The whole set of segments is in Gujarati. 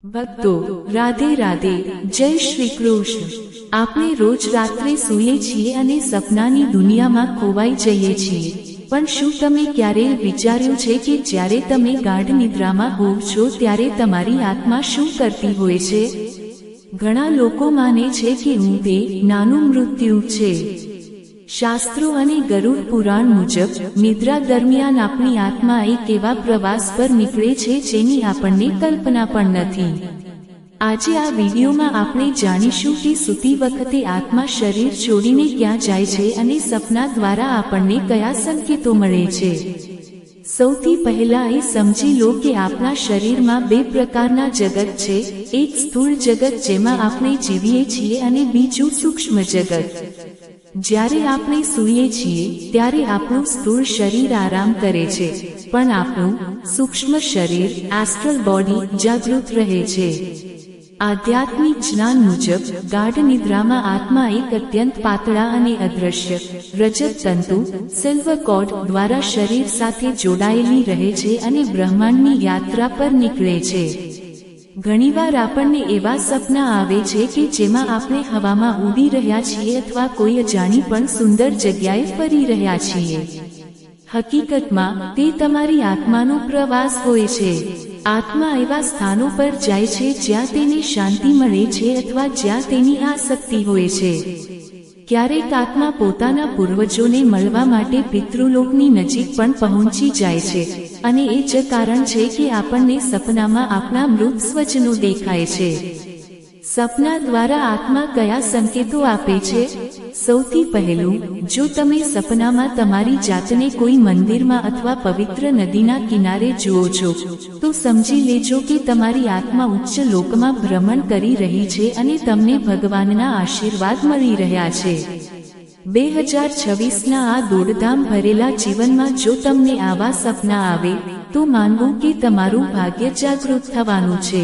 ભક્તો રાધે રાધે, જય શ્રી કૃષ્ણ। આપણે રોજ રાત્રે સૂઈએ છીએ અને સપનાની દુનિયામાં ખોવાઈ જઈએ છીએ, પણ શું તમે ક્યારેય વિચાર્યું છે કે જ્યારે તમે ગાઢ નિદ્રામાં હોવ છો ત્યારે તમારી આત્મા શું કરતી હોય છે? ઘણા લોકો માને છે કે ઊંઘ એ નાનું મૃત્યુ છે। શાસ્ત્રો અને ગરુડ પુરાણ મુજબ નિદ્રા દરમિયાન આપણી આત્મા એક એવા પ્રવાસ પર નીકળે છે જેની આપણને કલ્પના પણ નથી। આજે આ વિડીયોમાં આપણે જાણીશું કે સૂતી વખતે આત્મા શરીર છોડીને ક્યાં જાય છે અને સપના દ્વારા આપણને કયા સંકેતો મળે છે। સૌથી પહેલા એ સમજી લો કે આપણા શરીરમાં બે પ્રકારના જગત છે, એક સ્થૂળ જગત જેમાં આપણે જીવીએ છીએ અને બીજું સૂક્ષ્મ જગત। જ્યારે આપણે સૂઈએ છીએ ત્યારે આપણું સ્થૂળ શરીર આરામ કરે છે, પણ આપણું સૂક્ષ્મ શરીર એસ્ટ્રલ બોડી જાગૃત રહે છે। આધ્યાત્મિક જ્ઞાન મુજબ ગાઢ નિદ્રામાં આત્મા એક અત્યંત પાતળા અને અદૃશ્ય રજત તંતુ સિલ્વર કોર્ડ દ્વારા શરીર સાથે જોડાયેલી રહે છે અને બ્રહ્માંડની યાત્રા પર નીકળે છે। ઘણીવાર આપણને એવા સપના આવે છે કે જેમાં આપણે હવામાં ઉડી રહ્યા છીએ અથવા કોઈ અજાણી પણ સુંદર જગ્યાએ ફરી રહ્યા છીએ। હકીકતમાં તે તમારી આત્માનો પ્રવાસ હોય છે। આત્મા એવા સ્થાનો પર જાય છે જ્યાં તેને શાંતિ મળે છે અથવા જ્યાં તેની આસક્તિ હોય છે। ક્યારેક આત્મા પોતાના પૂર્વજોને મળવા માટે પિતૃલોકની નજીક પણ પહોંચી જાય છે, અને એ જ કારણ છે કે આપણને સપનામાં આપણા મૃત સ્વજનો દેખાય છે। સપના દ્વારા આત્મા કયા સંકેતો આપે છે? સૌથી પહેલું, જો તમે સપનામાં તમારી જાતને કોઈ મંદિરમાં અથવા પવિત્ર નદીના કિનારે જુઓ છો, તો સમજી લેજો કે તમારી આત્મા ઉચ્ચ લોકમાં ભ્રમણ કરી રહી છે અને તમને ભગવાનના આશીર્વાદ મળી રહ્યા છે। 2026ના આ દોડધામ ભરેલા જીવનમાં જો તમને આવા સપના આવે તો માનવું કે તમારું ભાગ્ય જાગૃત થવાનું છે।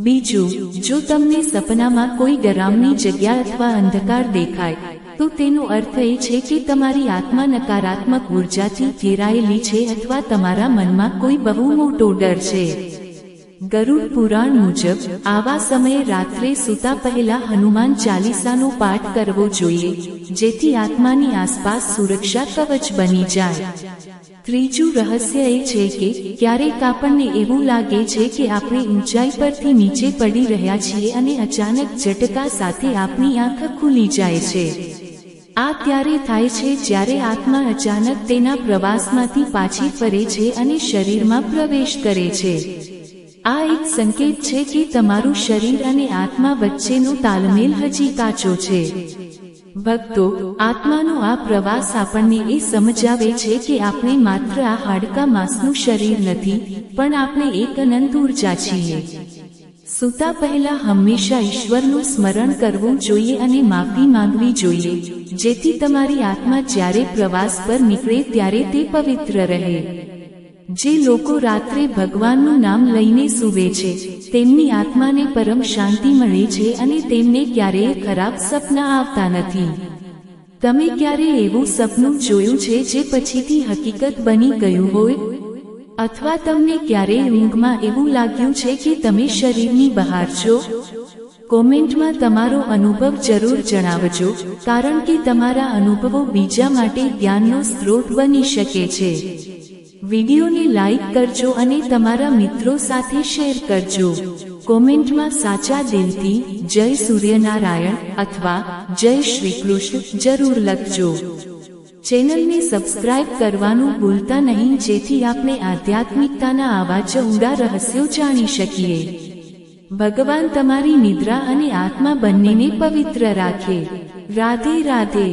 બીજું, જો તમને સપનામાં કોઈ ડરામણી જગ્યા અથવા અંધકાર દેખાય તો તેનો અર્થ એ છે કે તમારી આત્મા નકારાત્મક ઉર્જાથી ઘેરાયેલી છે અથવા તમારા મનમાં કોઈ બહુ મોટો ડર છે। ગરુડ પુરાણ મુજબ આવા સમયે રાત્રે સૂતા પહેલા હનુમાન ચાલીસાનો પાઠ કરવો જોઈએ, જેથી આત્માની આસપાસ સુરક્ષા કવચ બની જાય। ત્રીજું રહસ્ય એ છે કે ક્યારેક આપણને એવું લાગે છે કે આપણે ઊંચાઈ પરથી નીચે પડી રહ્યા છીએ અને અચાનક ઝટકા સાથે આપણી આંખ ખુલી જાય છે। આ ત્યારે થાય છે જ્યારે આત્મા અચાનક તેના પ્રવાસમાંથી પાછી ફરે છે અને શરીરમાં પ્રવેશ કરે છે। આ એક સંકેત છે કે તમારું શરીર અને આત્મા વચ્ચેનો તાલમેલ હજી કાચો છે। ભક્તો, આત્માનો આ પ્રવાસ આપણને એ સમજાવે છે કે આપણે માત્ર આ હાડકા માંસનું શરીર નથી, પણ આપણે એક અનંત ઉર્જા છીએ। સૂતા પહેલા હંમેશા ઈશ્વરનું સ્મરણ કરવું જોઈએ અને માફી માંગવી જોઈએ, જેથી તમારી આત્મા જ્યારે પ્રવાસ પર નીકળે ત્યારે તે પવિત્ર રહે। જે લોકો રાત્રે ભગવાનનું નામ લઈને સૂવે છે તેમની આત્માને પરમ શાંતિ મળે છે અને તેમને ક્યારેય ખરાબ સપના આવતા નથી। તમે ક્યારે એવું સપનું જોયું છે જે પછીથી હકીકત બની ગયું હોય? અથવા તમને ક્યારેય ઊંઘમાં એવું લાગ્યું છે કે તમે શરીરની બહાર છો? કોમેન્ટમાં તમારો અનુભવ જરૂર જણાવજો, કારણ કે તમારા અનુભવો બીજા માટે જ્ઞાનનો સ્ત્રોત બની શકે છે। વિડીયોને લાઈક કરજો અને તમારા મિત્રો સાથે શેર કરજો। કોમેન્ટમાં સાચા દિલથી જય સૂર્યનારાયણ અથવા જય શ્રી કૃષ્ણ જરૂર લખજો। ચેનલને સબસ્ક્રાઇબ કરવાનું ભૂલતા નહીં, જેથી આપણે આધ્યાત્મિકતાના આવા જ ઊંડા રહસ્યો જાણી શકીએ। ભગવાન તમારી નિદ્રા અને આત્મા બંનેને પવિત્ર રાખે। રાધે રાધે।